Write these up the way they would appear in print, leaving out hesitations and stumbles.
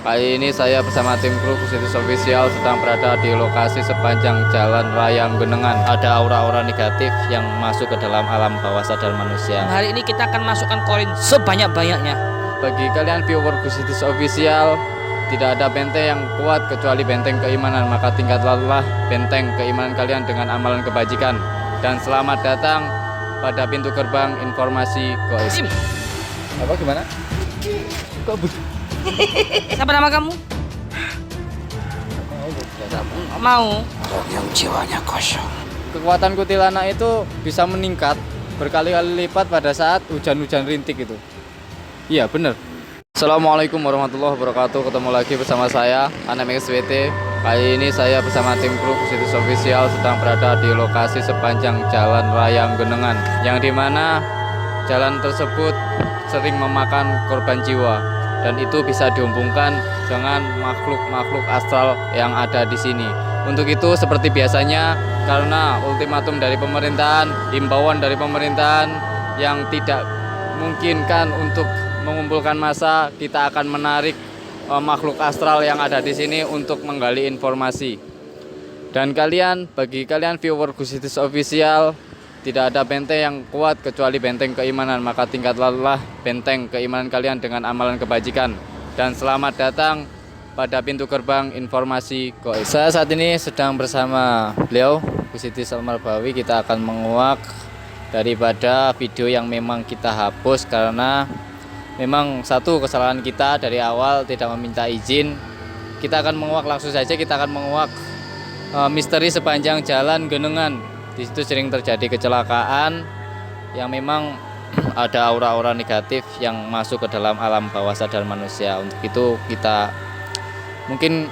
Kali ini saya bersama tim kru Kusitis Official sedang berada di lokasi sepanjang Jalan Raya Genengan. Ada aura-aura negatif yang masuk ke dalam alam bawah sadar manusia. Hari ini kita akan masukkan koin sebanyak-banyaknya. Bagi kalian viewer Kusitis Official, tidak ada benteng yang kuat kecuali benteng keimanan. Maka tingkatlah benteng keimanan kalian dengan amalan kebajikan. Dan selamat datang pada pintu gerbang informasi goib. Apa gimana? Kok Siapa nama kamu? Mau. Orang yang jiwanya kosong. Kekuatan kuntilanak itu bisa meningkat berkali-kali lipat pada saat hujan-hujan rintik itu. Iya bener. Assalamualaikum warahmatullahi wabarakatuh. Ketemu lagi bersama saya Anem SWT. Kali ini saya bersama tim kru Kusitis Official sedang berada di lokasi sepanjang Jalan Raya Genengan, yang dimana jalan tersebut sering memakan korban jiwa, dan itu bisa dihubungkan dengan makhluk-makhluk astral yang ada di sini. Untuk itu seperti biasanya, karena ultimatum dari pemerintahan, himbauan dari pemerintahan yang tidak memungkinkan untuk mengumpulkan massa, kita akan menarik makhluk astral yang ada di sini untuk menggali informasi. Dan bagi kalian viewer Kusitis Official, tidak ada benteng yang kuat kecuali benteng keimanan. Maka tingkatlah benteng keimanan kalian dengan amalan kebajikan. Dan selamat datang pada pintu gerbang informasi goib. Saya saat ini sedang bersama beliau Kusitis Almarbawi. Kita akan menguak daripada video yang memang kita hapus karena memang satu kesalahan kita dari awal tidak meminta izin. Kita akan menguak langsung saja. Kita akan menguak misteri sepanjang Jalan Genengan. Di situ sering terjadi kecelakaan yang memang ada aura-aura negatif yang masuk ke dalam alam bawah sadar manusia. Untuk itu kita mungkin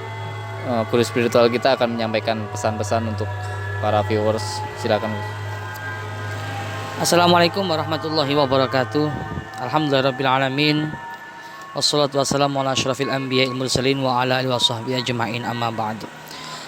guru spiritual kita akan menyampaikan pesan-pesan untuk para viewers. Silakan. Assalamualaikum warahmatullahi wabarakatuh. Alhamdulillahirrabbilalamin. Wassalatu wassalamu ala asyrafil anbiya'il mursalin wa ala alihi washabbihi ajma'in, amma ba'du.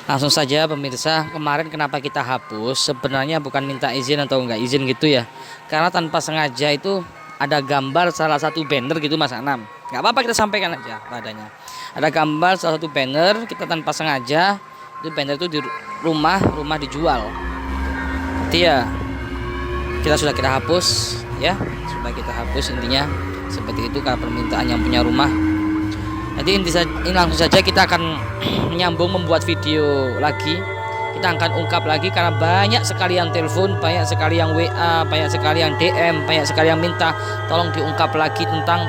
Langsung saja pemirsa, kemarin kenapa kita hapus? Sebenarnya bukan minta izin atau enggak izin gitu ya. Karena tanpa sengaja itu ada gambar salah satu banner gitu Mas Anam. Enggak apa-apa, kita sampaikan aja padanya. Ada gambar salah satu banner, kita tanpa sengaja itu banner itu di rumah dijual. Jadi ya kita hapus ya, sudah kita hapus intinya seperti itu karena permintaan yang punya rumah. Jadi ini langsung saja kita akan menyambung membuat video lagi. Kita akan ungkap lagi karena banyak sekali yang telepon, banyak sekali yang WA, banyak sekali yang DM, banyak sekali yang minta tolong diungkap lagi tentang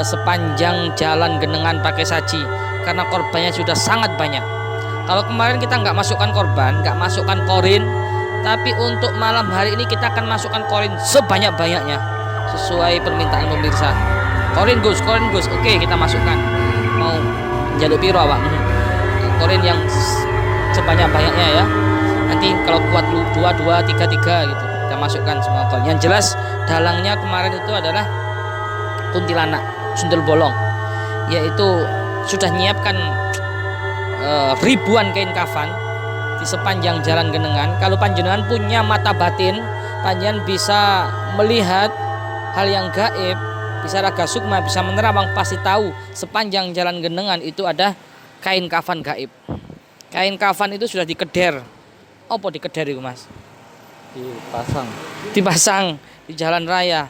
sepanjang Jalan Genengan pakai saji karena korbannya sudah sangat banyak. Kalau kemarin kita nggak masukkan korban, nggak masukkan korin, tapi untuk malam hari ini kita akan masukkan korin sebanyak-banyaknya sesuai permintaan pemirsa. Korin Gus. Oke, kita masukkan. Mau jaluk piro awak? Korin yang sebanyak-banyaknya ya. Nanti kalau kuat 2, 3 gitu. Kita masukkan semua korin. Yang jelas dalangnya kemarin itu adalah kuntilanak, sundel bolong. Yaitu sudah menyiapkan ribuan kain kafan di sepanjang Jalan Genengan. Kalau panjenengan punya mata batin, panjenengan bisa melihat hal yang gaib, bisa raga sukma, bisa menerawang, pasti tahu sepanjang Jalan Genengan itu ada kain kafan gaib. Kain kafan itu sudah dikeder. Apa dikeder itu Mas? Dipasang di jalan raya.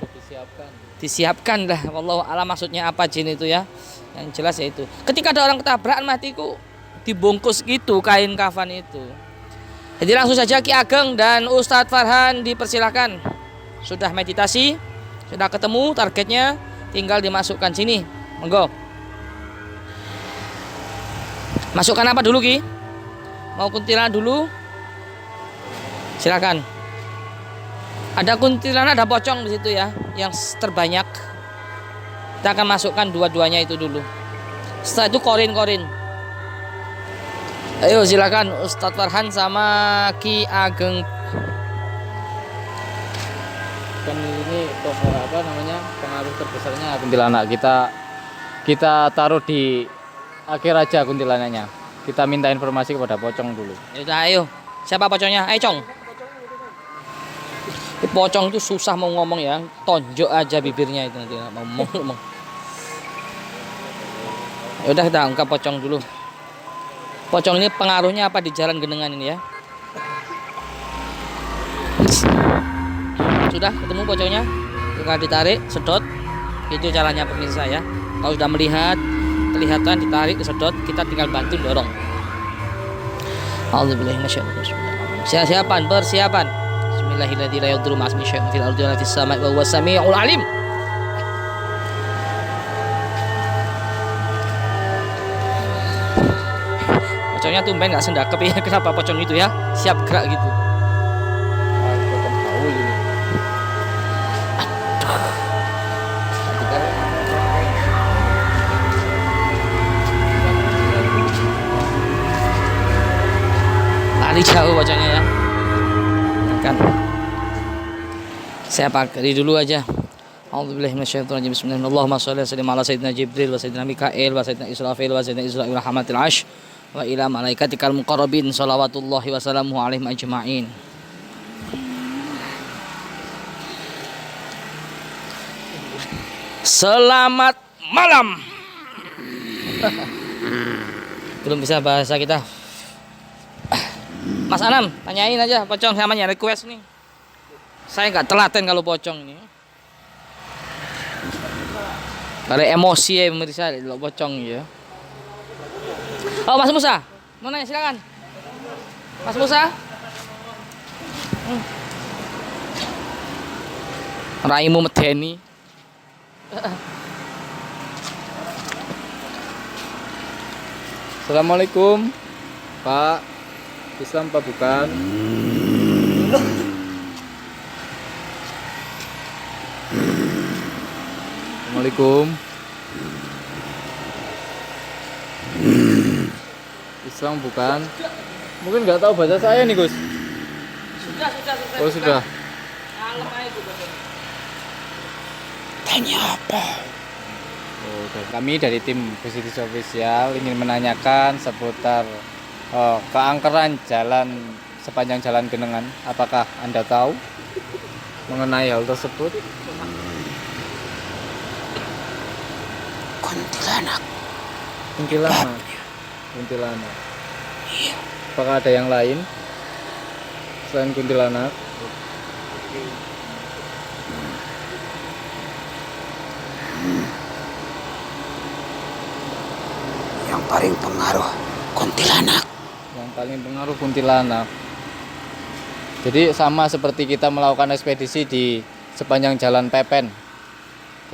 Disiapkan lah. Wallahu a'lam maksudnya apa jin itu ya. Yang jelas ya itu. Ketika ada orang ketabrakan matiku dibungkus gitu kain kafan itu. Jadi langsung saja Ki Ageng dan Ustadz Farhan dipersilakan. Sudah meditasi, sudah ketemu targetnya, tinggal dimasukkan sini. Monggo. Masukkan apa dulu Ki? Mau kuntilanak dulu? Silakan. Ada kuntilanak, ada pocong di situ ya, yang terbanyak. Kita akan masukkan dua-duanya itu dulu. Setelah itu korin. Ayo silakan Ustadz Farhan sama Ki Ageng. Kan ini pengaruh terbesarnya kuntilanak. Kita taruh di akhir aja kuntilanaknya. Kita minta informasi kepada pocong dulu. Yaudah, ayo. Siapa pocongnya? Ayo Cong. Pocong itu susah mau ngomong ya, tonjok aja bibirnya itu nanti mau ngomong. Ya udah kita ungkap pocong dulu. Pocong ini pengaruhnya apa di jalan genengan ini ya? Sudah ketemu pocongnya? Tinggal ditarik, sedot. Itu caranya pemirsa ya. Kalau sudah melihat, kelihatan ditarik, disedot, kita tinggal bantu dorong. Alhamdulillah, siapan, bersiapan. Bismillahirrahmanirrahim. La yadurru ma'asmi syai'un fil ardi wa fis sama'i wa huwas sami'ul 'alim. Pocongnya tumben nggak sendakep ya. Kenapa pocong itu ya? Siap gerak gitu. Pocong haul ini. Lari jauh pocongnya ya. Kan. Saya pakai dulu aja. A'udzubillahi minasyaitonir rajim. Bismillahirrahmanirrahim. Allahumma shalli ala sayyidina Jibril wa sayyidina Mikail wa sayyidina Israfil wa sayyidina Israil rahmatil 'arsy wa ila malaikatikal muqarrabin shalawatullahi wa salamuhu alaihim ajma'in. Selamat malam. Belum bisa bahasa kita. Mas Anam, tanyain aja pocong namanya request nih. Saya nggak telaten kalau pocong ini. Kalau emosi ya pemirsa, lo pocong ya. Oh Mas Musa, mau nanya silakan. Mas Musa. Raimu medeni. Assalamualaikum, Pak. Islam Pak bukan? Assalamualaikum. Islam bukan? Mungkin nggak tahu bahasa saya nih Gus. Sudah. Oh sudah. Malam aja itu. Tanya apa? Oh, kami dari tim Visitis Official ingin menanyakan seputar keangkeran jalan sepanjang jalan Genengan. Apakah Anda tahu mengenai hal tersebut? Kuntilanak. Kuntilanak. Iya. Apakah ada yang lain selain kuntilanak? Yang paling pengaruh kuntilanak. Yang paling pengaruh kuntilanak. Jadi sama seperti kita melakukan ekspedisi di sepanjang jalan Pepen.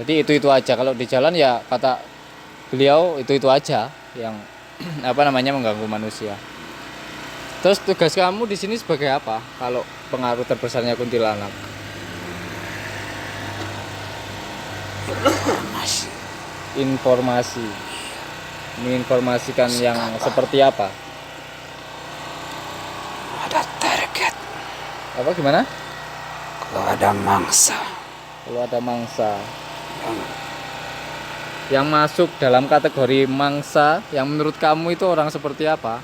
Jadi itu aja. Kalau di jalan ya kata beliau itu aja yang mengganggu manusia. Terus tugas kamu di sini sebagai apa? Kalau pengaruh terbesarnya kuntilanak? Informasi. Menginformasikan yang seperti apa? Ada target. Apa gimana? Kalau ada mangsa Kalau ada mangsa yang masuk dalam kategori mangsa, yang menurut kamu itu orang seperti apa?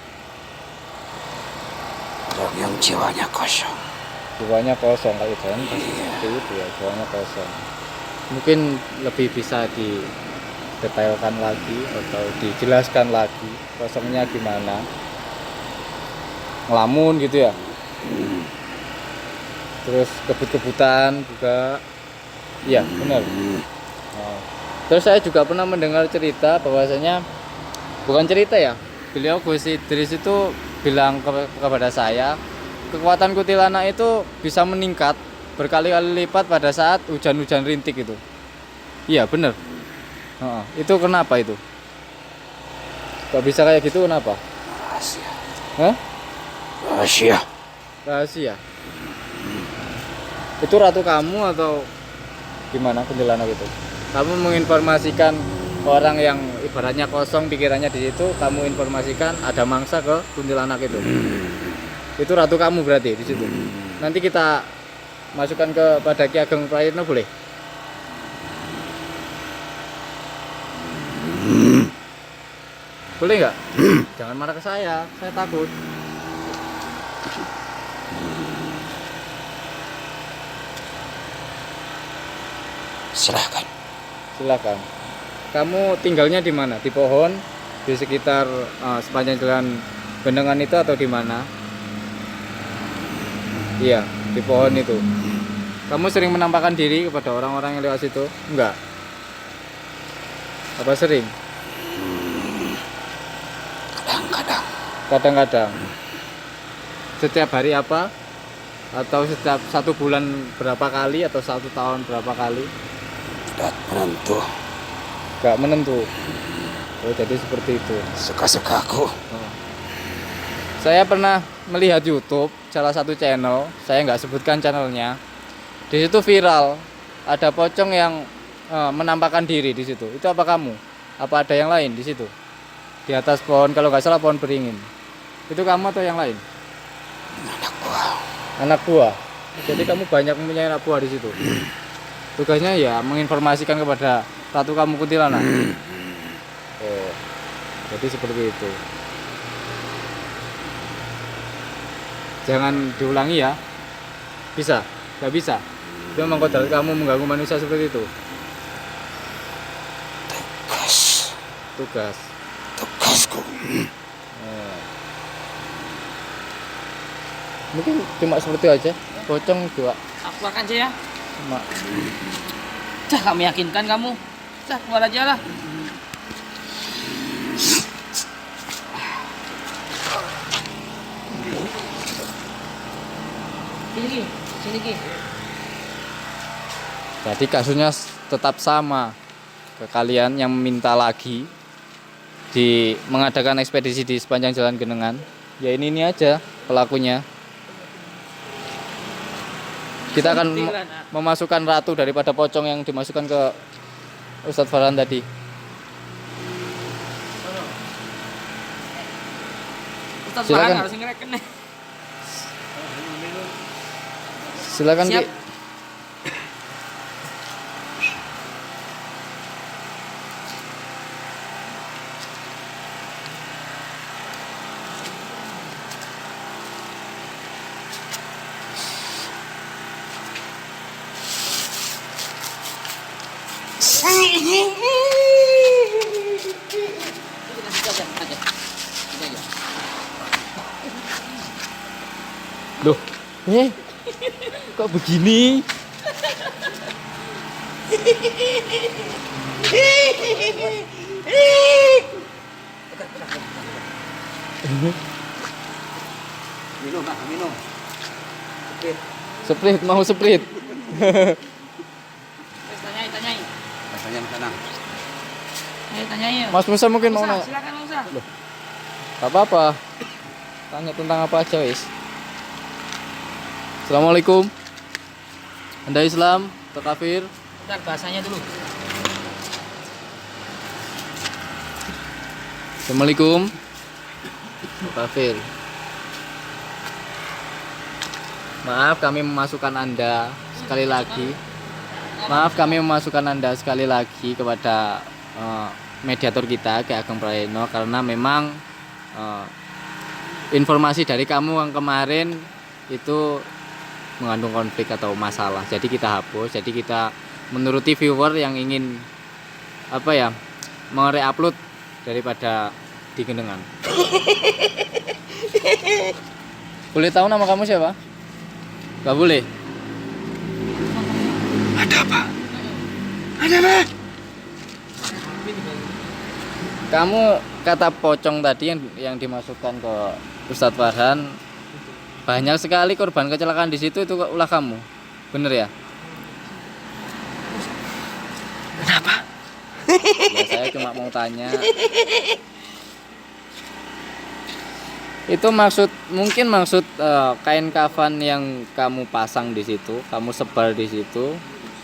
orang yang jiwanya kosong. Jiwanya kosong kayak jalan seperti itu ya, jiwanya kosong. Mungkin lebih bisa didetailkan lagi atau dijelaskan lagi kosongnya gimana? Ngelamun gitu ya? Terus kebut-kebutan juga, iya benar. Oh. Terus saya juga pernah mendengar cerita bahwasanya, bukan cerita ya, beliau Gus Idris itu bilang kepada saya, kekuatan kuntilanak itu bisa meningkat berkali-kali lipat pada saat hujan-hujan rintik itu. Iya benar. Itu kenapa itu? Kok bisa kayak gitu kenapa? Rahasia. Hah? Rahasia. Rahasia. Itu ratu kamu atau gimana kuntilanak itu? Kamu menginformasikan orang yang ibaratnya kosong pikirannya di situ, kamu informasikan ada mangsa ke kuntilanak itu. Itu ratu kamu berarti di situ. Nanti kita masukkan kepada Ki Ageng Prayitno boleh? Boleh nggak? Jangan marah ke saya takut. Silahkan. Silakan. Kamu tinggalnya di mana? Di pohon di sekitar sepanjang jalan Genengan itu atau di mana? Iya, di pohon itu. Kamu sering menampakkan diri kepada orang-orang yang lewat situ? Enggak. Apa sering? Kadang-kadang. Kadang-kadang. Setiap hari apa? Atau setiap 1 bulan berapa kali atau 1 tahun berapa kali? Tidak menentu. Enggak menentu. Oh, jadi seperti itu. Suka-sukaku. Saya pernah melihat YouTube salah satu channel, saya nggak sebutkan channelnya. Di situ viral, ada pocong yang menampakkan diri di situ. Itu apa kamu? Apa ada yang lain di situ? Di atas pohon, kalau nggak salah pohon beringin. Itu kamu atau yang lain? Anak buah. Anak buah. Jadi kamu banyak mempunyai anak buah di situ. Tugasnya ya menginformasikan kepada ratu kamu kuntilanak. Oh, jadi seperti itu. Jangan diulangi ya. Bisa? Gak bisa? Itu memang kodrat kamu mengganggu manusia seperti itu. Tugas. Tugasku. Oh. Mungkin cuma seperti itu aja. Pocong juga. Aku akan aja ya. Cuma. Dah, kami yakinkan kamu. Dah, keluar aja lah. Sini Ki. Jadi kasusnya tetap sama ke kalian yang minta lagi di mengadakan ekspedisi di sepanjang jalan Genengan. Ya ini aja pelakunya. Kita akan memasukkan ratu daripada pocong yang dimasukkan ke Ustadz Farhan tadi. Ustaz Silakan. Farhan harus ngereken nih. Silakan Siap. Ki. Loh, kok begini? Minum, minum. Sprit, mau sprit. Tanyai. Rasanya tenang. Ayo tanyai. Mas Musa mungkin mau nanya. Silakan Musa. Gak apa-apa. Tanya tentang apa aja, wis. Assalamualaikum. Anda Islam atau kafir? Bentar, bahasanya dulu. Assalamualaikum. Kafir. Maaf kami memasukkan Anda sekali lagi. Maaf kami memasukkan Anda sekali lagi kepada mediator kita Ki Ageng Prayitno karena memang informasi dari kamu yang kemarin itu mengandung konflik atau masalah. Jadi kita hapus. Jadi kita menuruti viewer yang ingin mereupload daripada di Genengan. Boleh tahu nama kamu siapa? Gak boleh. Ada apa? Ada apa? Kamu kata pocong tadi yang dimasukkan ke Ustadz Farhan, banyak sekali korban kecelakaan di situ, itu ulah kamu, bener ya? Kenapa? Ya saya cuma mau tanya. Itu mungkin maksud kain kafan yang kamu pasang di situ, kamu sebar di situ,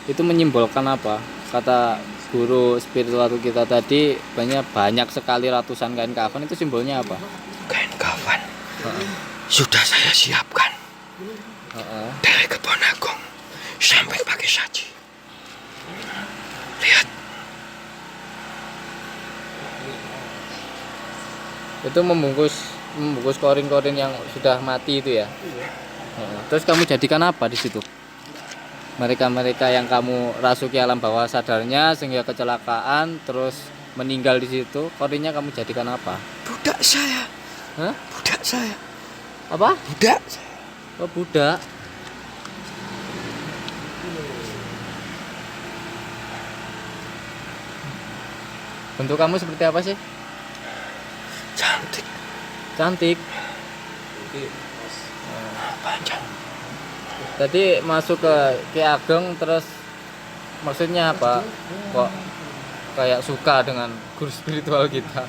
itu menyimbolkan apa? Kata guru spiritual kita tadi banyak sekali ratusan kain kafan, itu simbolnya apa? Kain kafan. Sudah saya siapkan. Dari Kebon Agung sampai pagi saji. Lihat. Itu membungkus korin-korin yang sudah mati itu ya. Terus kamu jadikan apa di situ? Mereka yang kamu rasuki alam bawah sadarnya sehingga kecelakaan, terus meninggal di situ, Korninya kamu jadikan apa? Budak saya. Hah? Budak saya. Apa? Budak saya. Oh, budak. Bentuk kamu seperti apa sih? Cantik. Cantik. Panjang. Tadi masuk ke Ki Ageng terus maksudnya apa? Kok kayak suka dengan guru spiritual kita?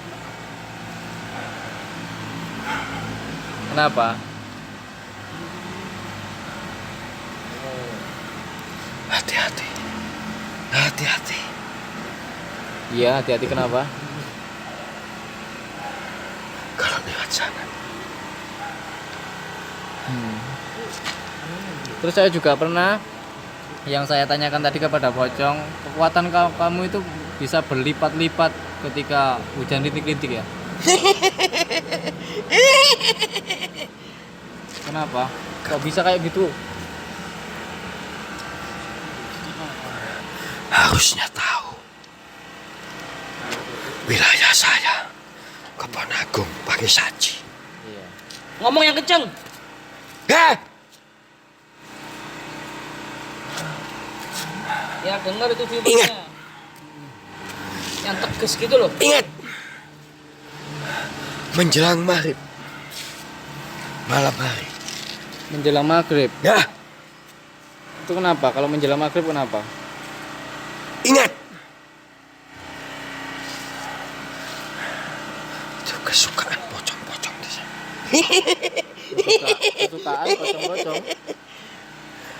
Kenapa? Hati-hati. Hati-hati. Iya, hati-hati kenapa? Kalau lewat sana. Terus saya juga pernah yang saya tanyakan tadi kepada Pocong, kekuatan kamu itu bisa berlipat-lipat ketika hujan rintik-rintik ya? Kenapa? Kok bisa kayak gitu? Harusnya tahu. Wilayah saya Kebon Agung pakai saji. Iya. Ngomong yang kenceng. Ya dengar itu filmnya. Yang tegas gitu loh. Ingat. Menjelang maghrib. Malam hari. Menjelang maghrib. Ya, Itu kenapa? Kalau menjelang maghrib kenapa? ingat. Itu kesukaan pocong-pocong di sana. Kesukaan pocong-pocong.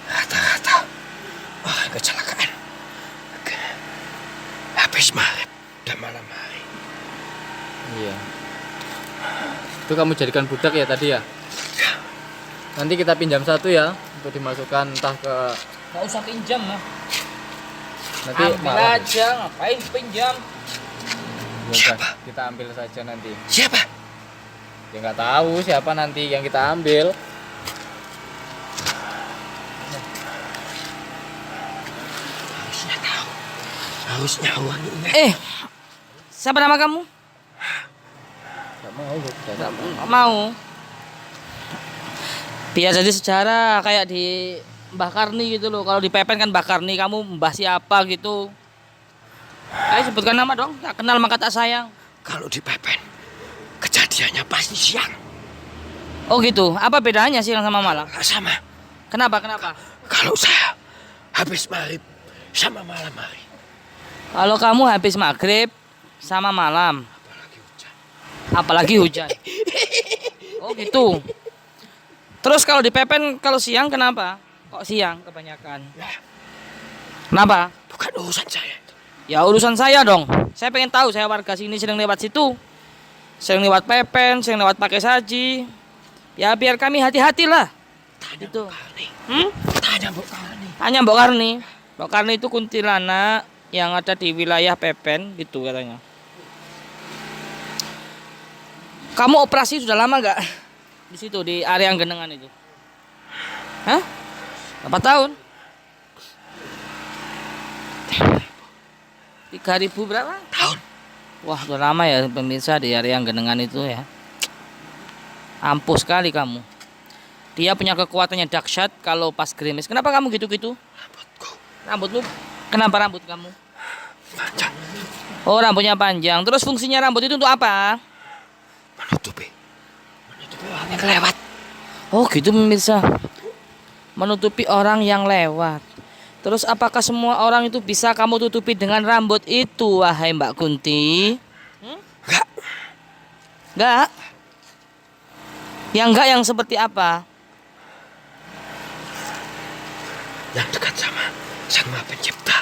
Rata-rata orang kecelakaan. Habis maghrib dan malam hari. Iya. Itu kamu jadikan budak ya tadi ya? Nanti kita pinjam satu ya untuk dimasukkan entah ke Gak usah pinjam lah. nanti Ambil malah. aja, ngapain pinjam? Ya udah, Siapa? kita ambil saja nanti. Siapa? Ya nggak tahu siapa nanti yang kita ambil. Harusnya tahu. Harusnya awalnya ingat. Siapa nama kamu? Nggak mau loh. Nggak mau. Biar jadi sejarah kayak di Mbah Karni gitu loh. Kalau di Pepen kan Mbah Karni, kamu Mbah siapa gitu. Ayo sebutkan nama dong. Tak kenal maka tak sayang. Kalau di Pepen, kejadiannya pasti siang. Oh gitu. Apa bedanya siang sama malam? Nggak sama. Kenapa? Kenapa? Kalau saya habis maghrib sama malam hari. Kalau kamu habis maghrib sama malam, Apalagi hujan. apalagi hujan. Oh gitu. Terus kalau di Pepen kalau siang kenapa? Kok siang kebanyakan? Lah, Kenapa? bukan urusan saya. Ya urusan saya dong. Saya pengen tahu, saya warga sini sering lewat situ. Sering lewat Pepen, sering lewat pakai saji. Ya biar kami hati-hatilah. Tanya Itu. Mbok Karni. Hmm? Tanya Mbok Karni. Hanya Mbok Karni. Mbok Karni itu kuntilanak yang ada di wilayah Pepen gitu katanya. Kamu operasi sudah lama nggak? Di situ di area Genengan itu. Hah? Berapa tahun? 3.000 berapa? Tahun. Wah, udah lama ya pemirsa di area Genengan itu ya. Ampuh sekali kamu. Dia punya kekuatannya dahsyat kalau pas gerimis. Kenapa kamu gitu-gitu? Rambutku Rambutmu? Kenapa rambut kamu? panjang. Oh, rambutnya panjang. Terus fungsinya rambut itu untuk apa? Menutupi orang yang lewat. Oh, gitu pemirsa. Menutupi orang yang lewat. Terus apakah semua orang itu bisa kamu tutupi dengan rambut itu, wahai Mbak Kunti? Enggak. Enggak. Yang enggak yang seperti apa? Yang dekat sama Sang Maha Pencipta.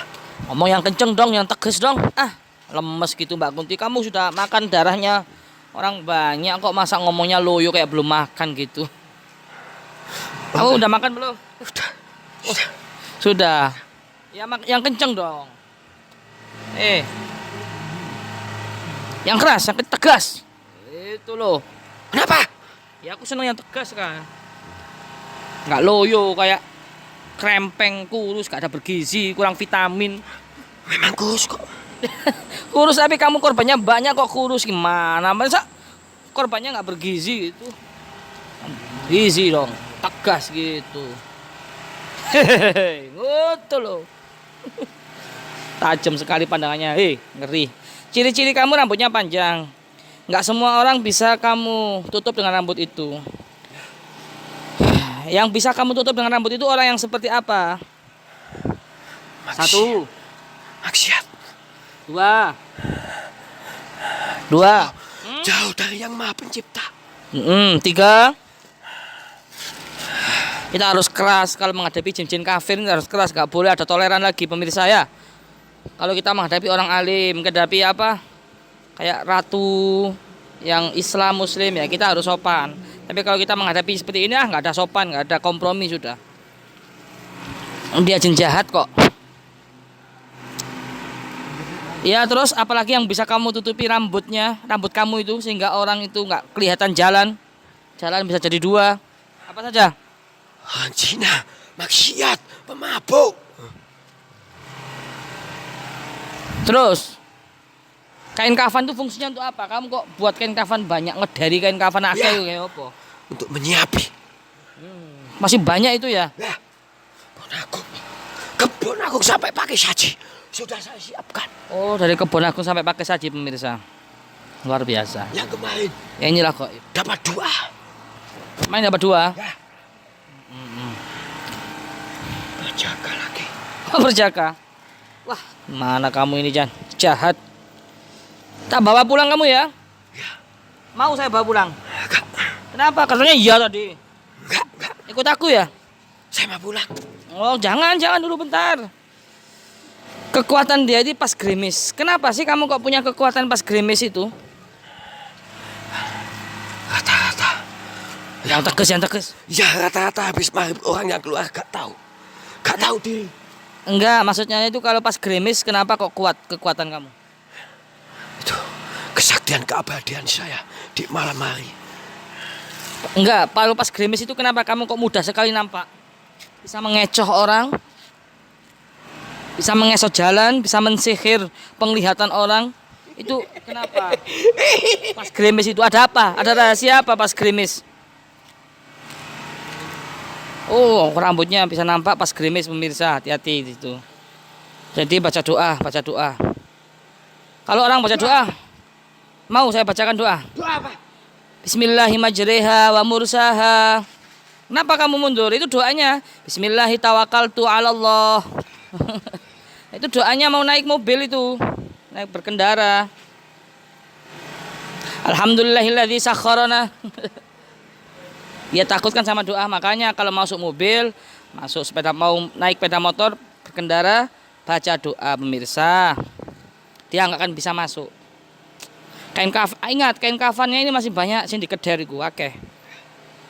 Ngomong yang kenceng dong, yang tegas dong. Ah, lemes gitu Mbak Kunti. Kamu sudah makan darahnya orang banyak kok, masa ngomongnya loyo kayak belum makan gitu. Kamu udah makan belum? Udah. Sudah. Ya yang kenceng dong. Yang keras, yang tegas. Itu loh. Kenapa? Ya aku seneng yang tegas kan. Nggak loyo kayak krempeng kurus, gak ada bergizi, kurang vitamin. Memang kurus kok. Kurus tapi kamu korbannya banyak kok kurus gimana? Masa korbannya nggak bergizi gitu? Gizi dong, tegas gitu. Hehehe, ngono loh. Tajam sekali pandangannya. Ngeri. Ciri-ciri kamu rambutnya panjang. Nggak semua orang bisa kamu tutup dengan rambut itu. Yang bisa kamu tutup dengan rambut itu orang yang seperti apa? Satu, Maksiat. dua, Jauh dari yang maha pencipta. tiga. Kita harus keras kalau menghadapi jin-jin kafir, ini harus keras, nggak boleh ada toleran lagi pemirsa ya. Kalau kita menghadapi orang alim, menghadapi apa? Kayak ratu yang Islam Muslim ya, kita harus sopan. Tapi kalau kita menghadapi seperti ini nggak ada sopan, nggak ada kompromi sudah. Dia jin jahat kok. Ya terus apalagi yang bisa kamu tutupi rambut kamu itu sehingga orang itu nggak kelihatan jalan bisa jadi dua. Apa saja? Zina, maksiat, pemabuk. Terus kain kafan itu fungsinya untuk apa? Kamu kok buat kain kafan banyak, ngedari kain kafan akeh Ya. kayak apa? Untuk menyiapi. Masih banyak itu ya. Ya, kebun aku sampai pakai saji. Sudah saya siapkan. Oh, dari kebun aku sampai pakai saji pemirsa. Luar biasa. Yang kemarin Ya inilah kok. dapat 2. Main dapat 2. Ya. Berjaga lagi. Berjaka. Wah, mana kamu ini Jan? Jahat. Tak bawa pulang kamu ya? Ya. Mau saya bawa pulang. Enggak, Kenapa? Katanya iya tadi. enggak. Ikut aku ya? Saya mau pulang. Oh, jangan dulu bentar. Kekuatan dia ini pas gerimis. Kenapa sih kamu kok punya kekuatan pas gerimis itu? Rata-rata. Yang tegas. Ya rata-rata habis maghrib orang yang keluar gak tahu. Gak tahu diri. Enggak, maksudnya itu kalau pas gerimis kenapa kok kuat kekuatan kamu? Itu kesaktian keabadian saya di malam hari. Enggak, kalau pas gerimis itu kenapa kamu kok mudah sekali nampak? Bisa mengecoh orang, bisa mengesot jalan, bisa mensihir penglihatan orang. Itu kenapa? Pas gerimis itu ada apa? Ada rahasia apa pas gerimis? Oh, rambutnya bisa nampak pas gerimis pemirsa, hati-hati itu. Jadi baca doa. Kalau orang baca doa, mau saya bacakan doa. Doa apa? Bismillahirrahmanirrahim wa mursaha. Kenapa kamu mundur? Itu doanya. Bismillahirrahmanirrahim. Itu doanya mau naik mobil itu, naik berkendara. Alhamdulillahilladzi sakharana. Dia takut kan sama doa, makanya kalau masuk mobil, masuk sepeda, mau naik sepeda motor, berkendara, baca doa pemirsa. Dia nggak akan bisa masuk. Ingat kain kafannya ini masih banyak sih di kedai iku akeh.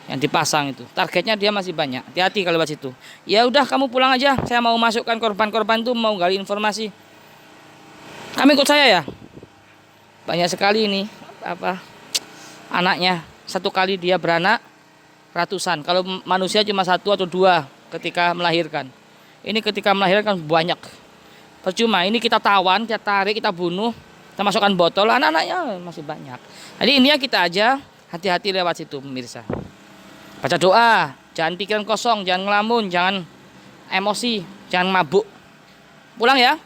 Yang dipasang itu. Targetnya dia masih banyak. Hati-hati kalau lewat situ. Ya udah kamu pulang aja. Saya mau masukkan korban-korban itu, mau gali informasi. Kamu ikut saya ya. Banyak sekali ini anaknya. Satu kali dia beranak ratusan. Kalau manusia cuma 1 atau 2 ketika melahirkan. Ini ketika melahirkan banyak. Percuma. Ini kita tawan, kita tarik, kita bunuh, kita masukkan botol. Anak-anaknya masih banyak. Jadi intinya kita aja hati-hati lewat situ pemirsa. Baca doa, jangan pikiran kosong, jangan ngelamun, jangan emosi, jangan mabuk. Pulang ya.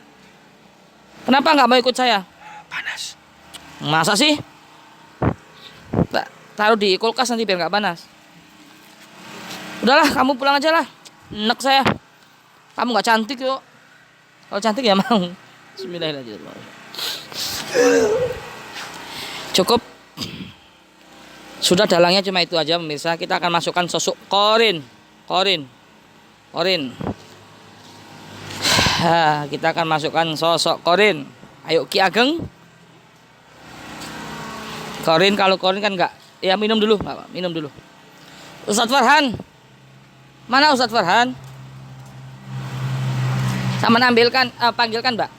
Kenapa nggak mau ikut saya? Panas. Masa sih? Taruh di kulkas nanti biar nggak panas. Udahlah, kamu pulang aja lah. Enak saya. Kamu nggak cantik yuk. Kalau cantik ya mau. Bismillahirrahmanirrahim. Cukup. Sudah dalangnya cuma itu aja pemirsa. Kita akan masukkan sosok Qorin. Kita akan masukkan sosok Qorin. Ayo Ki Ageng. Qorin, kalau Qorin kan enggak. Ya minum dulu, minum dulu. Ustadz Farhan. Mana Ustadz Farhan? Sama ambilkan, panggilkan Mbak.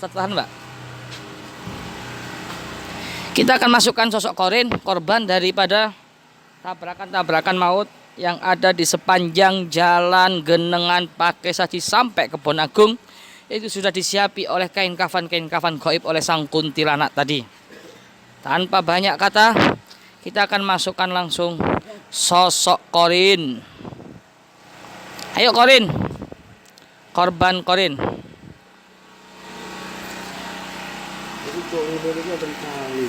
Ustadz Farhan Mbak. Kita akan masukkan sosok Qorin, korban daripada tabrakan-tabrakan maut yang ada di sepanjang jalan Genengan Pakai Saji sampai Kebon Agung. itu sudah disiapi oleh kain kafan gaib oleh sang kuntilanak tadi. Tanpa banyak kata, kita akan masukkan langsung sosok Qorin. Ayo Qorin, korban Qorin.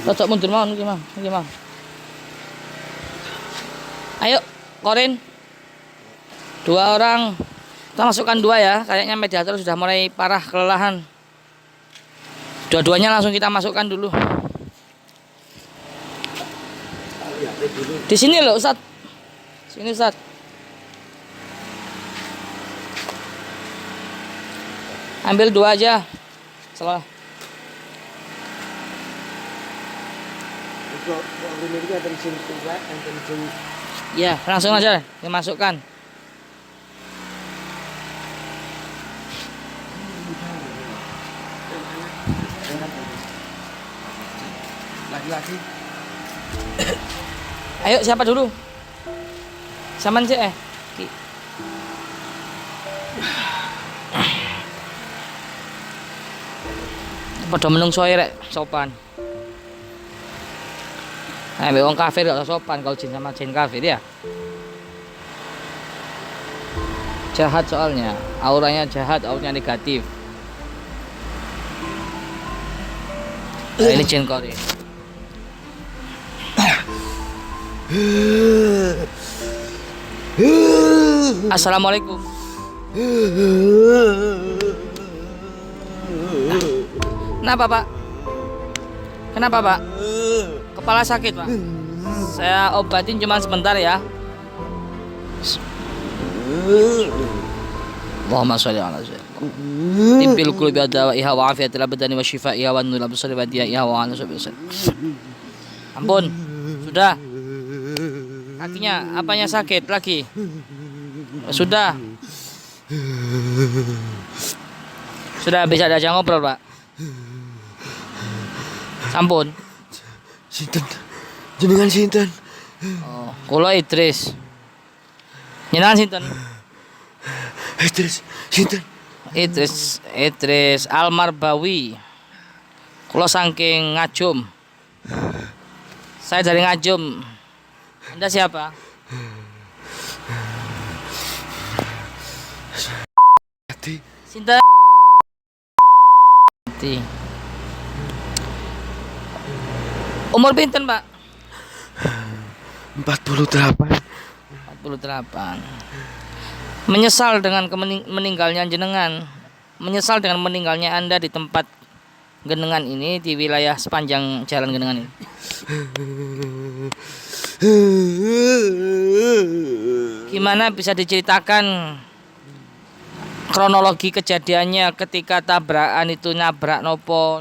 Cocok mundur mau, gimana? Ayo Qorin, 2 orang. Kita masukkan 2 ya. Kayaknya mediator sudah mulai parah kelelahan. Dua-duanya langsung kita masukkan dulu. Di sini loh Ustaz. Sini Ustaz. Ambil 2 aja. Salah. Ya, langsung aja dimasukkan. Laki-laki. Ayo siapa dulu? Saman sih Padha menungso rek sopan. Wong kafir gak sopan kalau jin sama jin kafir ya. Jahat soalnya, auranya jahat, auranya negatif. Nah, ini jin Qorin. Assalamualaikum. Kenapa Pak? Kepala sakit Pak? Saya obatin cuma sebentar ya. Allahumma sholli ala sayyidina Tibbil qulubi adawaiha wa afiyatil abdani wa shifaiha wa nurul absari wa diyaiha wa ala sayyidina. Ampun, sudah. Kakinya apanya sakit lagi? Sudah bisa diajak ngobrol Pak. Sampun. Sinten? Jenengan sinten? Oh, kula Idris. Jenengan sinten? Idris, sinten? Idris Almarbawi. Kula saking Ngajum. Saya dari Ngajum. Anda siapa? Sinten? Umur pinten, Pak? 48. Menyesal dengan meninggalnya jenengan. Menyesal dengan meninggalnya Anda di tempat genengan ini, di wilayah sepanjang jalan genengan ini. Gimana bisa diceritakan kronologi kejadiannya ketika tabrakan itu, nabrak nopo?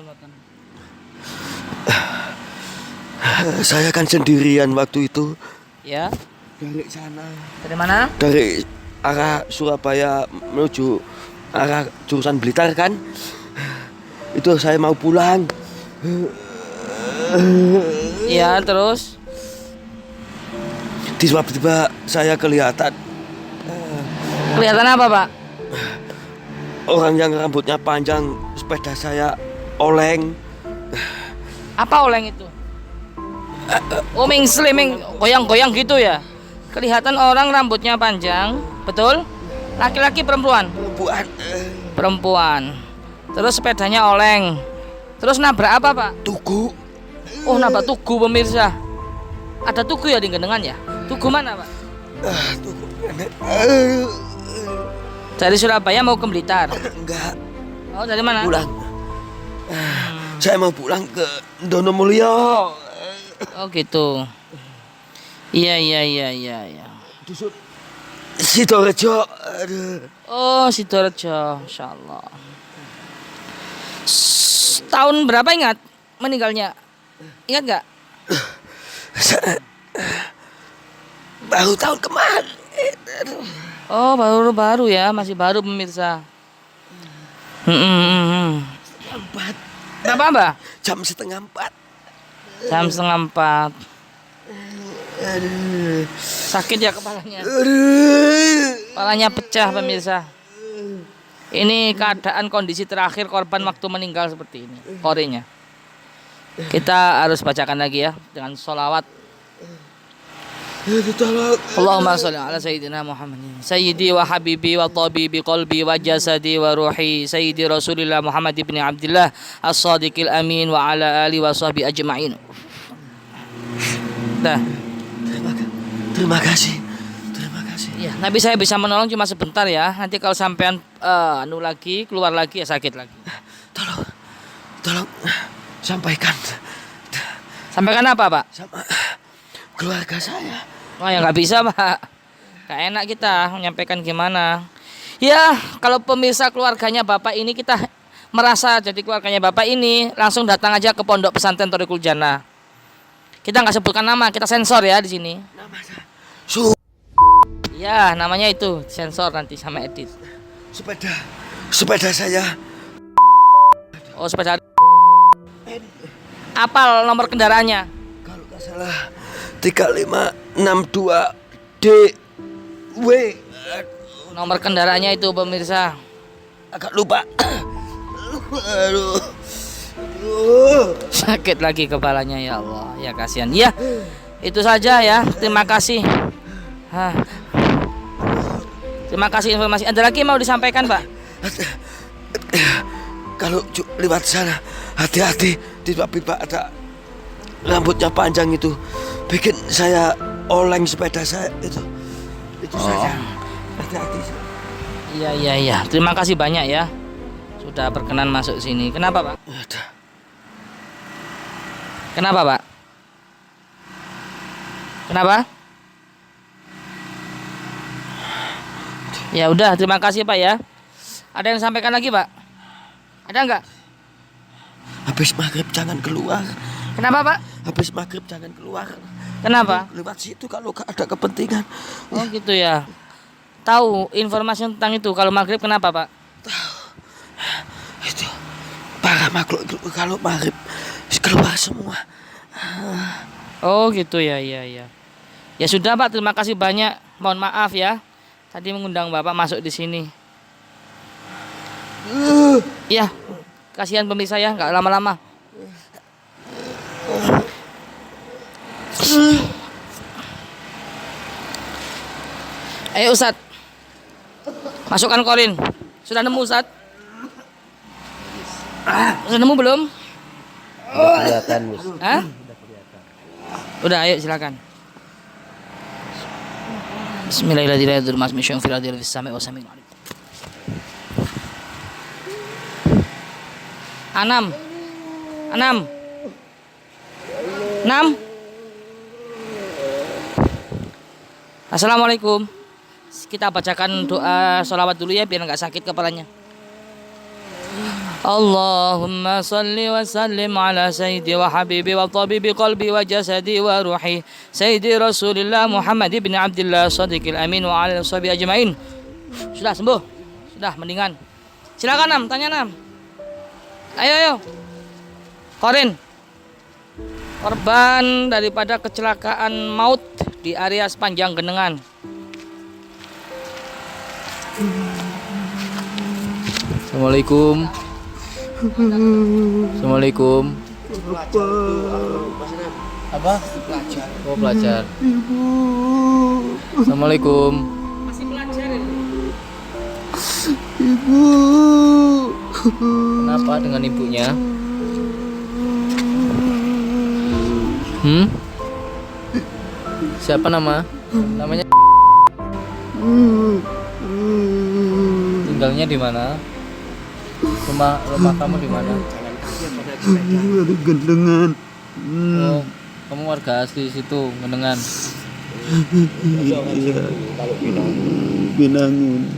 Saya kan sendirian waktu itu. Ya. Dari sana. Dari mana? Dari arah Surabaya menuju arah jurusan Blitar kan. Itu saya mau pulang. Iya, terus? Tiba-tiba saya kelihatan. Kelihatan apa, Pak? Orang yang rambutnya panjang, sepeda saya oleng. Apa oleng itu? Sliming, goyang-goyang gitu ya? Kelihatan orang rambutnya panjang, betul? Laki-laki perempuan? Perempuan. Terus sepedanya oleng. Terus nabrak apa, Pak? Tugu. Oh, nabrak tugu, pemirsa. Ada tugu ya di gendengan ya? Tugu mana, Pak? Tugu. Dari Surabaya mau ke Blitar? Enggak. Oh, dari mana? Pulang. Saya mau pulang ke Donomulyo. Oh, gitu. Iya. Sidorejo. Oh, Sidorejo, insyaallah. Tahun berapa ingat meninggalnya? Ingat nggak? Baru tahun kemarin. Oh, baru ya, masih baru pemirsa. Berapa, Mbak? Jam setengah 4. Jam setengah 4. Sakit ya kepalanya. Kepalanya pecah pemirsa. Ini keadaan kondisi terakhir korban waktu meninggal seperti ini. Korenya. Kita harus bacakan lagi ya dengan sholawat. Allahumma sholli ala sayyidina Muhammadin sayyidi wa habibi wa tabibi qalbi wa jasadi wa ruhi sayyidi Rasulillah Muhammad ibn Abdullah as-sadiqil amin wa ala ali wa sahbi ajma'in. Dah. Terima kasih. Terima kasih. Ya, Nabi saya bisa menolong cuma sebentar ya. Nanti kalau sampean keluar lagi ya sakit lagi. Tolong sampaikan Sampaikan apa, Pak? sama keluarga saya. Wah, ya nggak bisa, Pak. Gak enak kita menyampaikan gimana. Ya, kalau pemirsa keluarganya Bapak ini kita merasa jadi keluarganya Bapak ini, langsung datang aja ke Pondok Pesantren Thoriqul Jannah. Kita nggak sebutkan nama, kita sensor ya di sini. Nama saya Ya, namanya itu sensor nanti sama edit. sepeda saya. Oh, sepeda. Apal nomor kendaraannya? Kalau nggak salah 3562 DW. Nomor kendaraannya itu pemirsa. Agak lupa. Aduh. Sakit lagi kepalanya ya Allah. Ya kasihan. Ya, itu saja ya. Terima kasih. Terima kasih informasi. Ada lagi mau disampaikan, Pak? Kalau lewat sana hati-hati, tiba-tiba ada rambutnya panjang itu bikin saya oleng sepeda saya itu saja. Hati-hati. Iya. Terima kasih banyak ya. Sudah berkenan masuk sini. Kenapa, Pak? Kenapa, Pak? Kenapa? Ya udah, terima kasih Pak ya. Ada yang sampaikan lagi, Pak? Ada enggak? Habis maghrib jangan keluar. Kenapa, Pak? Habis maghrib jangan keluar. Kenapa? Lewat situ kalau gak ada kepentingan. Oh gitu ya. Tahu informasi tentang itu kalau maghrib kenapa, Pak? Itu para makhluk kalau maghrib keluar semua. Oh gitu ya, iya. Ya sudah Pak, terima kasih banyak. Mohon maaf ya, tadi mengundang Bapak masuk di sini. Iya, kasihan pemirsa ya, nggak lama-lama. Ayo Ustadz, masukkan korin. Sudah nemu Ustadz? Sudah nemu belum? Udah kelihatan, Mus. Hah? Udah, ayo silakan. Bismillahirrahmanirrahim. Enam. Assalamualaikum. Kita bacakan doa sholawat dulu ya biar nggak sakit kepalanya. Allahumma salli wa sallim ala sayyidi wa habibi wa tabibi qalbi wa jasadi wa ruhi sayyidi Rasulillah Muhammad ibn Abdullah sadiqil amin wa ala sahbihi ajma'in. Sudah sembuh? Sudah mendingan. Silakan Nam, tanya Nam. Ayo. Korin. Korban daripada kecelakaan maut di area sepanjang Genengan. Assalamualaikum. Assalamualaikum. Apa? Oh, pelajar. Assalamualaikum. Masih pelajar ini. Kenapa dengan ibunya? Siapa namanya? Tinggalnya di mana? Rumah kamu di mana? Di Gendengan. Oh, kamu warga asli situ, Gendengan. Iya. Binangun.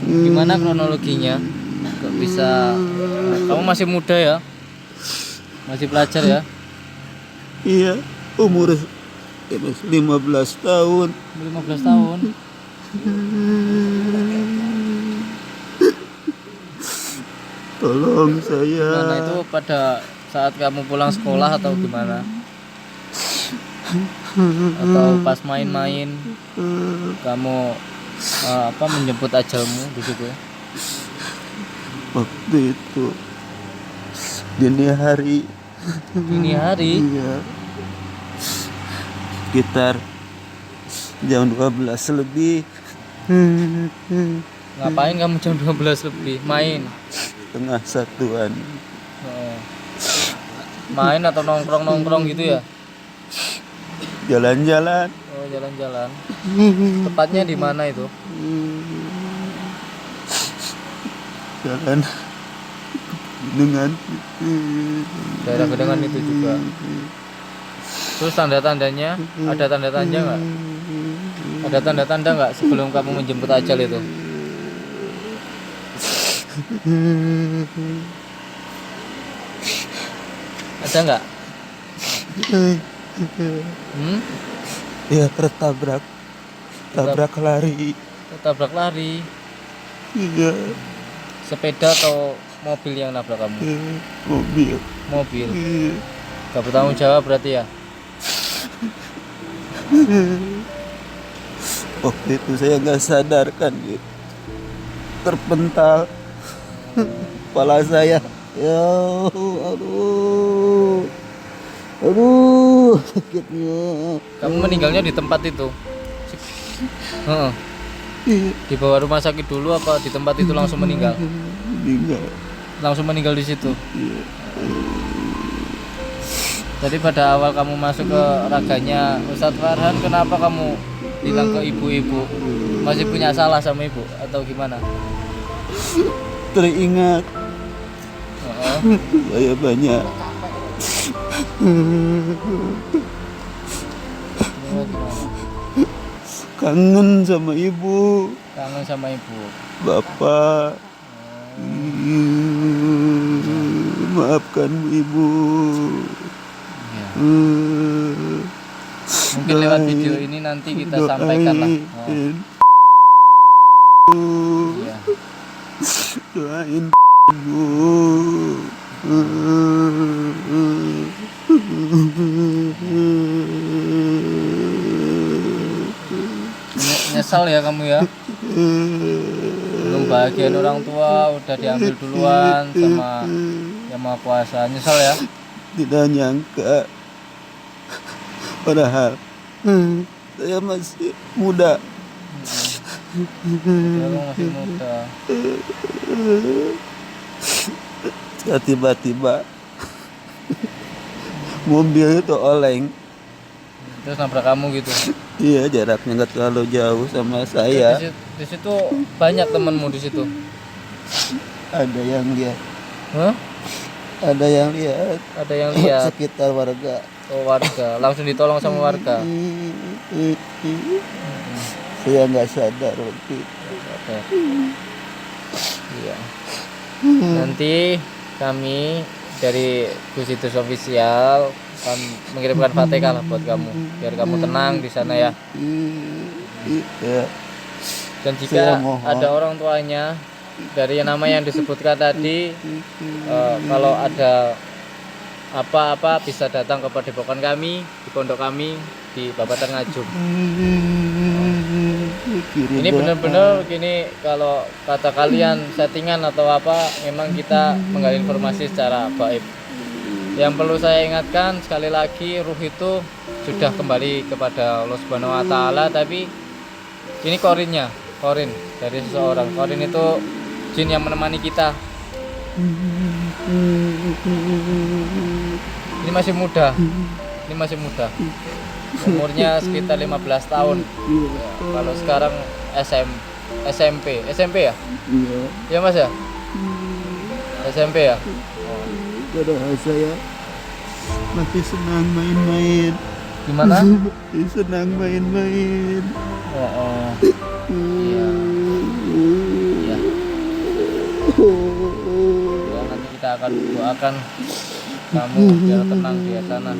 Gimana kronologinya? Kok bisa? Kamu masih muda ya? Masih pelajar ya? Iya, umur 15 tahun. 15 tahun. Tolong saya. Gimana itu pada saat kamu pulang sekolah atau gimana? Atau pas main-main kamu menjemput ajalmu di situ? Waktu itu dini hari. Dini hari? Iya. Sekitar jam 12 lebih. Ngapain kamu jam 12 lebih? Main? Tengah satuan. Oh. Main atau nongkrong-nongkrong gitu ya? Jalan-jalan. Oh, jalan-jalan. Tepatnya di mana itu? Jalan dengan Daerah Gedangan itu juga. Terus tanda-tandanya, ada tanda-tanda nggak? Ada tanda-tanda nggak sebelum kamu menjemput ajal itu? Ada nggak? ya tertabrak lari. Tabrak lari. Iya. Sepeda atau mobil yang nabrak kamu? Mobil. Mobil. Iya. Gak bertanggung jawab berarti ya? Waktu itu saya nggak sadarkan gitu. Terpental kepala saya. Ya, aduh sakitnya. Kamu meninggalnya di tempat itu? Heeh. Dibawa rumah sakit dulu apa di tempat itu langsung meninggal? Meninggal. Langsung meninggal di situ. Jadi pada awal kamu masuk ke raganya Ustadz Farhan, kenapa kamu bilang ke ibu-ibu? Masih punya salah sama ibu atau gimana? Teringat saya banyak kangen sama ibu, Kangen sama ibu. bapak. Maafkan ibu. Ya. Mungkin lewat video ini nanti kita sampaikan lah. Ya. Doain ibu. Nyesal ya kamu ya? Belum bahagian orang tua udah diambil duluan sama Yang Maha Kuasa. Nyesal ya? Tidak nyangka, padahal saya masih muda. Kamu masih muda. Ya, tiba-tiba mobil itu oleng. Terus nabrak kamu gitu. Iya, jaraknya nggak terlalu jauh sama saya. Di situ banyak temanmu di situ. Ada yang lihat, Hah? ada yang lihat. Ada yang lihat. Sekitar warga. Oh, warga. Langsung ditolong sama warga. Saya nggak sadar waktu itu. Oke. Iya. Nanti kami dari Gusitus Official akan mengirimkan Fatihah lah buat kamu biar kamu tenang di sana ya. Iya. Dan jika Saya mohon. ada orang tuanya dari nama yang disebutkan tadi, kalau ada apa-apa bisa datang ke padepokan kami di pondok kami di Babatan Ngajum. Ini benar-benar gini, kalau kata kalian settingan atau apa, memang kita menggali informasi secara gaib. Yang perlu saya ingatkan sekali lagi, ruh itu sudah kembali kepada Allah Subhanahu wa taala, tapi ini korin dari seseorang. Korin itu jin yang menemani kita. Ini masih muda. Umurnya sekitar 15 tahun. Ya, kalau sekarang SMP ya? Iya. Ya Mas ya? SMP ya? Padahal saya masih senang main-main. Gimana? Masih senang main-main. Oh. Iya. Iya. Ya, nanti kita akan doakan kamu biar tenang di sana.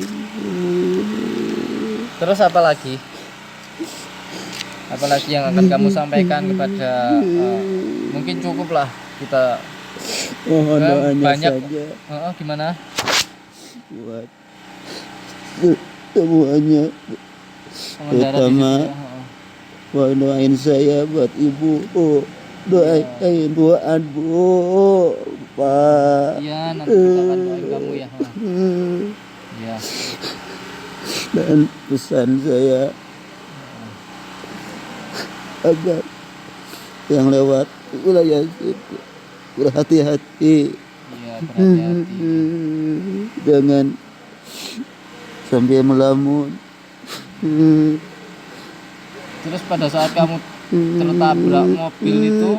Terus apa lagi? Apalagi yang akan kamu sampaikan kepada mungkin cukup lah kita Mohon doanya banyak saja gimana? buat semuanya. Pengendara di Terutama situ, mohon doain saya buat ibu. doain doaan Bu, Pak. Iya, nanti kita akan doain kamu ya. Iya. Dan pesan saya agar yang lewat wilayah situ berhati-hati, Iya, berhati-hati. jangan sampai melamun. Terus pada saat kamu tertabrak mobil itu,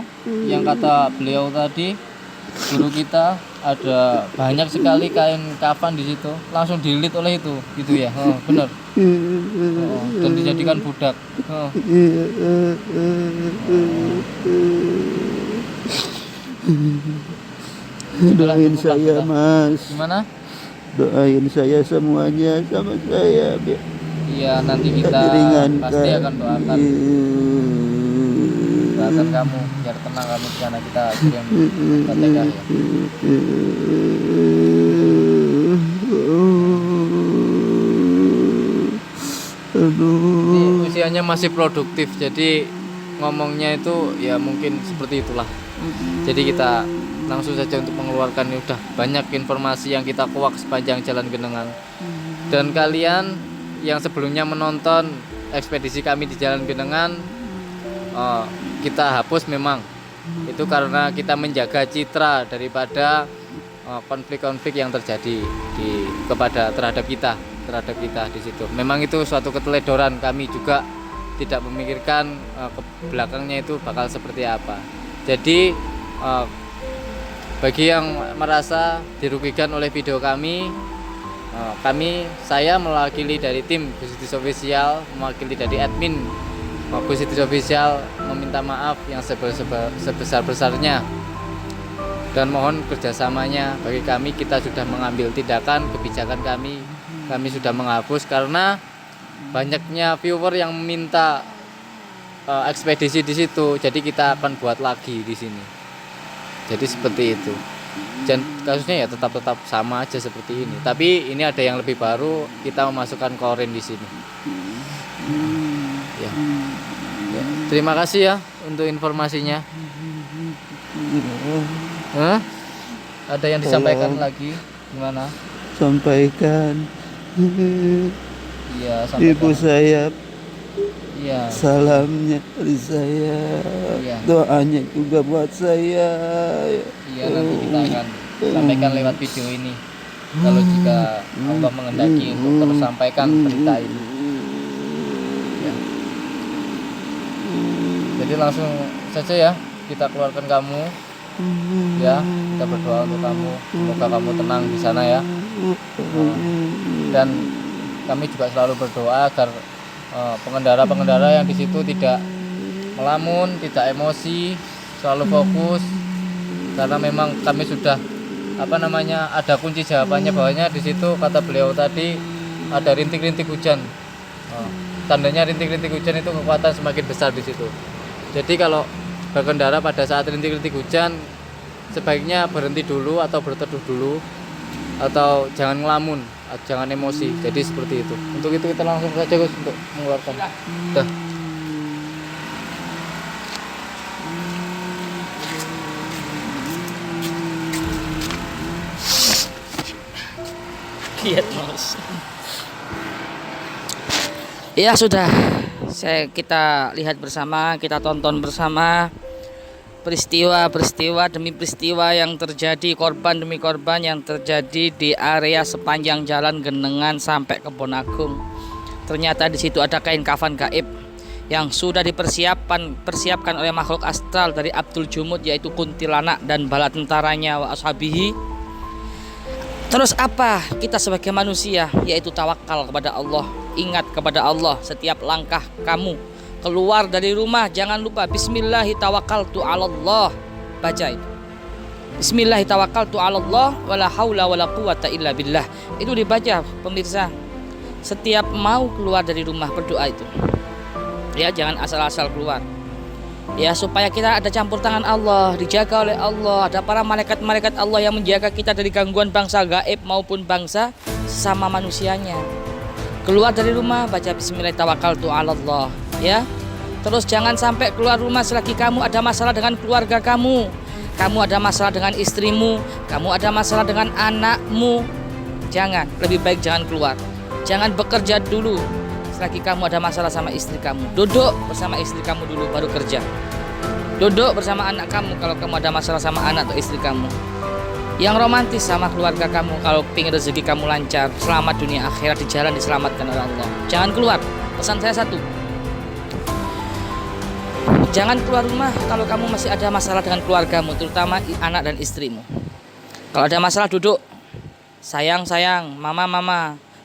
yang kata beliau tadi, guru kita, ada banyak sekali kain kafan di situ, langsung dililit oleh itu, gitu ya. Benar. Dan dijadikan budak. Doain saya Mas, Gimana? doain saya semuanya sama saya biar Iya, nanti kita diringankan. pasti akan doakan kamu biar tenang kamu di sana, kita kirim Fatihah ya. Ini usianya masih produktif, jadi ngomongnya itu ya mungkin seperti itulah. Jadi kita langsung saja untuk mengeluarkan, ini udah banyak informasi yang kita kuak sepanjang jalan Genengan. Dan kalian yang sebelumnya menonton ekspedisi kami di Jalan Genengan, kita hapus memang itu karena kita menjaga citra daripada konflik-konflik yang terjadi terhadap kita di situ. Memang itu suatu keteledoran, kami juga tidak memikirkan ke belakangnya itu bakal seperti apa. Jadi bagi yang merasa dirugikan oleh video kami, saya mewakili dari tim Busitis Official, mewakili dari admin Busitis Official, meminta maaf yang sebesar-besarnya dan mohon kerjasamanya. Bagi kami, kita sudah mengambil tindakan, kebijakan kami sudah menghapus karena banyaknya viewer yang meminta ekspedisi di situ, jadi kita akan buat lagi di sini. Jadi seperti itu. Dan kasusnya ya tetap sama aja seperti ini. Tapi ini ada yang lebih baru, kita memasukkan korin di sini. Ya. Ya. Terima kasih ya untuk informasinya. Ada yang disampaikan lagi? Gimana? Sampaikan Iya, ibu saya, Iya. salamnya dari saya, Iya. doanya juga buat saya. Iya, nanti kita akan sampaikan lewat video ini. Kalau jika Allah menghendaki untuk terus sampaikan berita ini. Ya. Jadi langsung saja ya kita keluarkan kamu. Ya, kita berdoa untuk kamu. Semoga kamu tenang di sana ya. Dan kami juga selalu berdoa agar pengendara-pengendara yang di situ tidak melamun, tidak emosi, selalu fokus. Karena memang kami sudah ada kunci jawabannya, bahwanya di situ kata beliau tadi ada rintik-rintik hujan. Tandanya rintik-rintik hujan itu kekuatan semakin besar di situ. Jadi kalau berkendara pada saat rintik-rintik hujan, sebaiknya berhenti dulu atau berteduh dulu, atau jangan ngelamun, jangan emosi. Jadi seperti itu. Untuk itu kita langsung saja Gus untuk mengeluarkan. Dah. Kiat Mas. Ya sudah, kita lihat bersama, kita tonton bersama peristiwa demi peristiwa yang terjadi, korban demi korban yang terjadi di area sepanjang jalan Genengan sampai Kebon Agung. Ternyata di situ ada kain kafan gaib yang sudah persiapkan oleh makhluk astral dari Abdul Jumud, yaitu kuntilanak dan bala tentaranya wa ashabihi. Terus apa kita sebagai manusia, yaitu tawakal kepada Allah. Ingat kepada Allah setiap langkah kamu keluar dari rumah, jangan lupa bismillahi tawakkaltu 'alallah. Baca itu. Bismillahi tawakkaltu 'alallah wala haula wala quwata illa billah. Itu dibaca pemirsa. Setiap mau keluar dari rumah berdoa itu. Ya, jangan asal-asal keluar. Ya, supaya kita ada campur tangan Allah, dijaga oleh Allah, ada para malaikat-malaikat Allah yang menjaga kita dari gangguan bangsa gaib maupun bangsa sesama manusianya. Keluar dari rumah baca bismillah tawakkaltu 'alallah, ya. Terus jangan sampai keluar rumah selagi kamu ada masalah dengan keluarga kamu. Kamu ada masalah dengan istrimu, kamu ada masalah dengan anakmu. Jangan, lebih baik jangan keluar. Jangan bekerja dulu selagi kamu ada masalah sama istri kamu. Duduk bersama istri kamu dulu baru kerja. Duduk bersama anak kamu kalau kamu ada masalah sama anak atau istri kamu. Yang romantis sama keluarga kamu kalau pingin rezeki kamu lancar, selamat dunia akhirat, di jalan diselamatkan oleh Allah. Jangan keluar. Pesan saya satu. Jangan keluar rumah kalau kamu masih ada masalah dengan keluargamu, terutama anak dan istrimu. Kalau ada masalah duduk. Sayang, mama,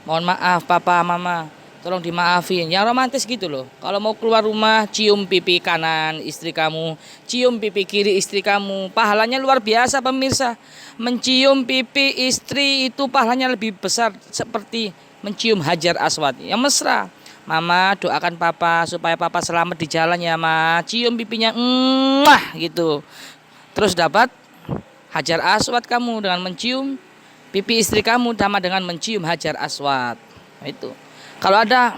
mohon maaf, papa, mama, tolong dimaafin. Yang romantis gitu loh. Kalau mau keluar rumah, cium pipi kanan istri kamu, cium pipi kiri istri kamu. Pahalanya luar biasa pemirsa. Mencium pipi istri itu pahalanya lebih besar seperti mencium Hajar Aswad. Yang mesra. Mama doakan papa supaya papa selamat di jalan ya ma. Cium pipinya gitu. Terus dapat Hajar Aswad kamu dengan mencium pipi istri kamu, sama dengan mencium Hajar Aswad. Itu. Kalau ada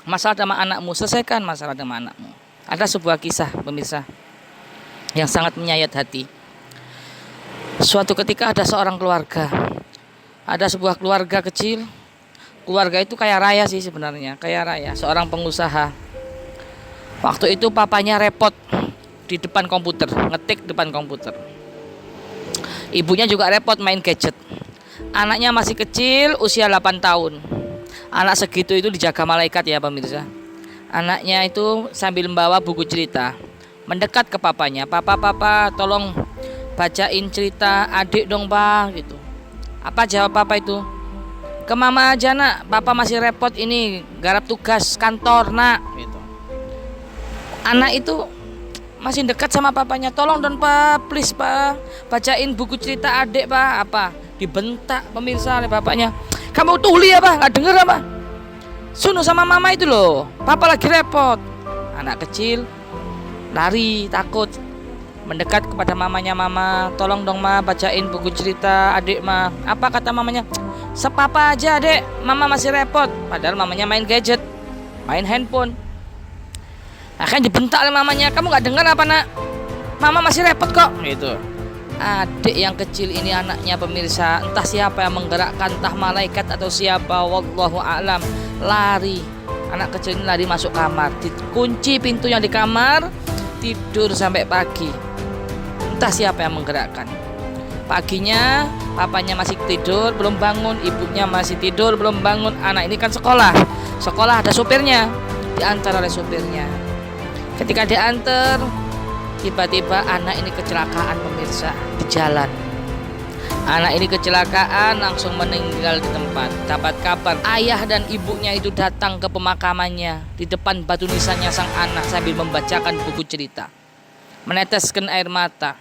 masalah sama anakmu, selesaikan masalah sama anakmu. Ada sebuah kisah pemirsa yang sangat menyayat hati. Suatu ketika ada seorang keluarga. Ada sebuah keluarga kecil. Keluarga itu kaya raya sih sebenarnya, kaya raya, seorang pengusaha. Waktu itu papanya repot di depan komputer, ngetik depan komputer. Ibunya juga repot main gadget. Anaknya masih kecil, usia 8 tahun. Anak segitu itu dijaga malaikat ya pemirsa. Anaknya itu sambil membawa buku cerita, mendekat ke papanya. Papa, tolong bacain cerita adik dong pak, gitu. Apa jawab papa itu? Ke mama aja nak, papa masih repot ini garap tugas kantor nak, gitu. Anak itu masih dekat sama papanya. Tolong dong pak, please pak, bacain buku cerita adik pak. Apa? Dibentak pemirsa oleh bapaknya. Kamu tuli apa? Nggak denger apa? Sunuh sama mama itu loh, papa lagi repot. Anak kecil lari takut, mendekat kepada mamanya. Mama, tolong dong ma, bacain buku cerita adik ma. Apa kata mamanya? Sepapa aja dek, mama masih repot. Padahal mamanya main gadget, main handphone. Akhirnya dibentak oleh mamanya. Kamu gak dengar apa nak? Mama masih repot kok, gitu. Adik yang kecil ini anaknya pemirsa, entah siapa yang menggerakkan, entah malaikat atau siapa, wallahu a'lam. Lari, anak kecil ini lari masuk kamar, dikunci pintu yang di kamar, tidur sampai pagi. Entah siapa yang menggerakkan. Paginya papanya masih tidur belum bangun, ibunya masih tidur belum bangun. Anak ini kan sekolah ada supirnya, diantar oleh supirnya. Ketika diantar, tiba-tiba anak ini kecelakaan pemirsa di jalan. Anak ini kecelakaan, langsung meninggal di tempat. Dapat kabar ayah dan ibunya itu datang ke pemakamannya. Di depan batu nisannya sang anak sambil membacakan buku cerita, meneteskan air mata.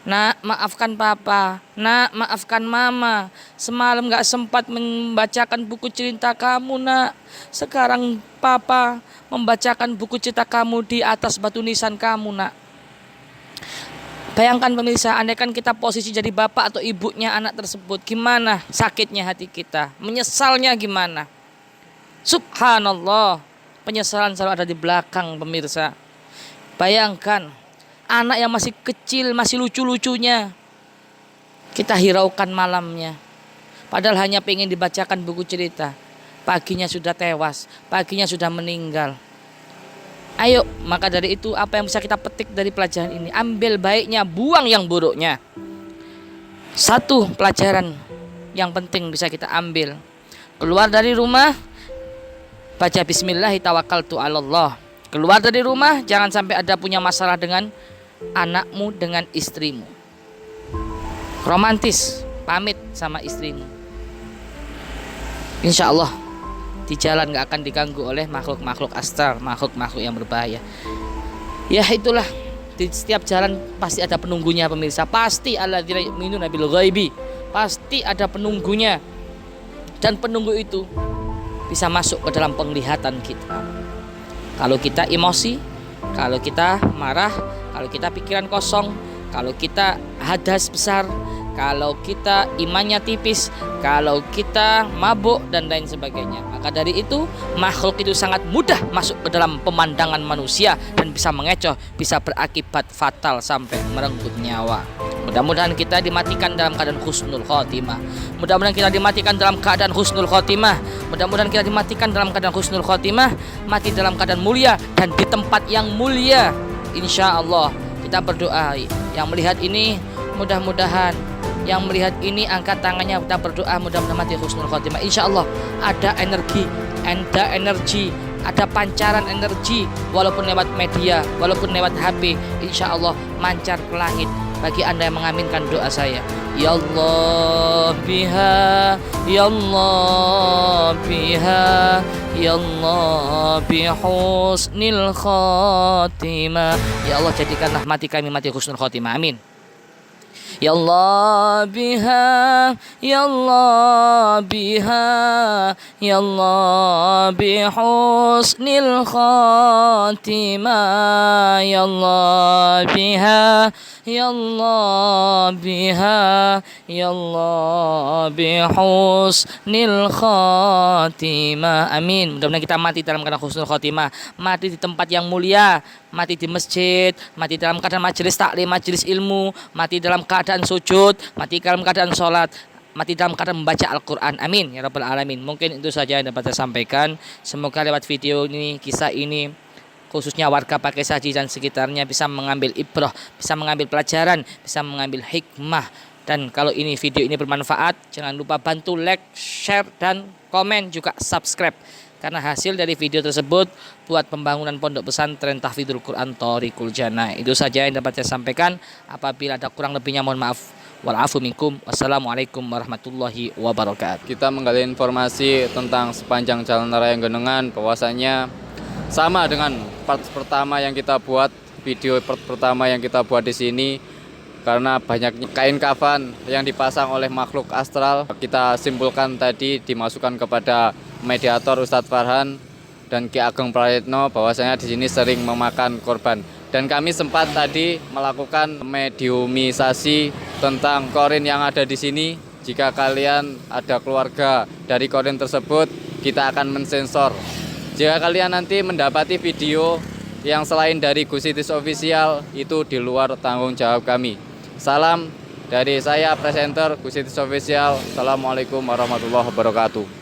Nak, maafkan papa. Nak, maafkan mama. Semalam gak sempat membacakan buku cerita kamu nak. Sekarang papa membacakan buku cerita kamu di atas batu nisan kamu nak. Bayangkan pemirsa, andaikan kita posisi jadi bapak atau ibunya anak tersebut, gimana sakitnya hati kita, menyesalnya gimana. Subhanallah, penyesalan selalu ada di belakang pemirsa. Bayangkan anak yang masih kecil, masih lucu-lucunya, kita hiraukan malamnya. Padahal hanya pengen dibacakan buku cerita. Paginya sudah tewas, paginya sudah meninggal. Ayo, maka dari itu apa yang bisa kita petik dari pelajaran ini? Ambil baiknya, buang yang buruknya. Satu pelajaran yang penting bisa kita ambil. Keluar dari rumah, baca bismillahi tawakkaltu 'alallah. Keluar dari rumah, jangan sampai ada punya masalah dengan anakmu, dengan istrimu. Romantis, pamit sama istrimu. Insya Allah di jalan gak akan diganggu oleh makhluk-makhluk astral, makhluk-makhluk yang berbahaya. Ya itulah, di setiap jalan pasti ada penunggunya pemirsa. Pasti alladzina yu'minuna bil ghaibi. Pasti ada penunggunya. Dan penunggu itu bisa masuk ke dalam penglihatan kita. Kalau kita emosi, kalau kita marah, kalau kita pikiran kosong, kalau kita hadas besar, kalau kita imannya tipis, kalau kita mabuk dan lain sebagainya. Maka dari itu makhluk itu sangat mudah masuk ke dalam pemandangan manusia dan bisa mengecoh, bisa berakibat fatal sampai merenggut nyawa. Mudah-mudahan kita dimatikan dalam keadaan husnul khotimah. Mudah-mudahan kita dimatikan dalam keadaan husnul khotimah. Mudah-mudahan kita dimatikan dalam keadaan husnul khotimah, mati dalam keadaan mulia dan di tempat yang mulia. Insya Allah kita berdoa yang melihat ini, mudah-mudahan yang melihat ini angkat tangannya, kita berdoa mudah-mudahan mati husnul khotimah. Insya Allah ada energi, ada pancaran energi, walaupun lewat media, walaupun lewat HP, insya Allah mancar ke langit bagi Anda yang mengaminkan doa saya. Ya Allah biha, ya Allah biha, ya Allah bihusnil khotimah. Ya Allah jadikanlah mati kami mati husnul khotimah. Amin. Ya Allah biha, ya Allah biha, ya Allah bihusnil khatimah. Ya Allah biha, ya Allah biha, ya Allah bihusnil khatimah. Amin. Mudah-mudahan kita mati dalam keadaan husnul khatimah, mati di tempat yang mulia, mati di masjid, mati dalam keadaan majelis taklim, majelis ilmu, mati dalam keadaan sujud, mati dalam keadaan sholat, mati dalam keadaan membaca Al-Quran. Amin ya rabbal alamin. Mungkin itu saja yang dapat saya sampaikan. Semoga lewat video ini, kisah ini, khususnya warga Pakai Saji dan sekitarnya bisa mengambil ibrah, bisa mengambil pelajaran, bisa mengambil hikmah. Dan kalau ini video ini bermanfaat, jangan lupa bantu like, share, dan komen, juga subscribe. Karena hasil dari video tersebut buat pembangunan pondok pesantren Tahfidzul Quran Thoriqul Jannah. Itu saja yang dapat saya sampaikan. Apabila ada kurang lebihnya mohon maaf. Walafu minkum. Wassalamualaikum warahmatullahi wabarakatuh. Kita menggali informasi tentang sepanjang jalan raya Genengan, bahwasanya sama dengan part pertama yang kita buat, video part pertama yang kita buat di sini. Karena banyaknya kain kafan yang dipasang oleh makhluk astral, kita simpulkan tadi dimasukkan kepada mediator Ustadz Farhan dan Ki Ageng Prayitno bahwasanya di sini sering memakan korban. Dan kami sempat tadi melakukan mediumisasi tentang korin yang ada di sini. Jika kalian ada keluarga dari korin tersebut, kita akan mensensor. Jika kalian nanti mendapati video yang selain dari Gusitis Official, itu di luar tanggung jawab kami. Salam dari saya presenter Gusitis Official. Assalamualaikum warahmatullahi wabarakatuh.